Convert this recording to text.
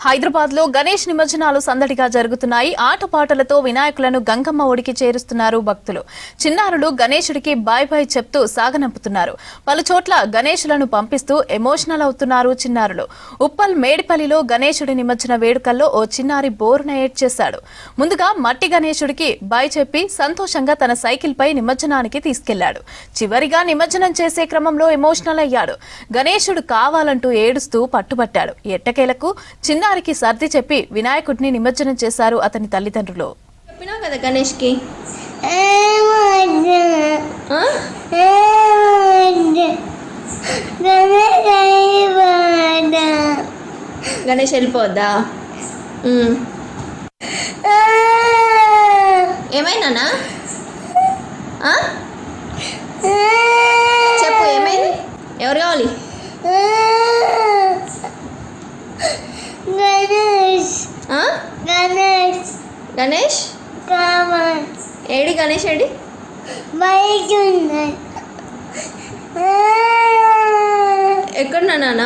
హైదరాబాద్లో గణేష్ నిమజ్జనాలు సందడిగా జరుగుతున్నాయి. ఆటపాటలతో వినాయకులను గంగమ్మ ఒడికి చేరుస్తున్నారు భక్తులు. చిన్నారులు గణేశుడికి బాయ్ బాయ్ చెప్తూ సాగనంపుతున్నారు. పలు చోట్ల గణేశులను పంపిస్తూ ఎమోషనల్ అవుతున్నారు చిన్నారులు. ఉప్పల్ మేడిపల్లిలో గణేశుడి నిమజ్జన వేడుకల్లో ఓ చిన్నారి బోరున ఏడ్చేశాడు. ముందుగా మట్టి గణేశుడికి బాయ్ చెప్పి సంతోషంగా తన సైకిల్ పై నిమజ్జనానికి తీసుకెళ్లాడు. చివరిగా నిమజ్జనం చేసే క్రమంలో ఎమోషనల్ అయ్యాడు. గణేశుడు కావాలంటూ ఏడుస్తూ పట్టుబట్టాడు. ఎట్టకేలకు చిన్నారికి సర్ది చెప్పి వినాయకుడిని నిమజ్జనం చేశారు అతని తల్లిదండ్రులు. చెప్పినా కదా గణేష్కి గణేష్ వెళ్ళిపోద్దా? ఏమైనా చెప్పు, ఏమైంది? ఎవరు కావాలి? గణేష్ ఏడి? గణేష్ ఏడి? ఎక్కడున్నా నాన్న?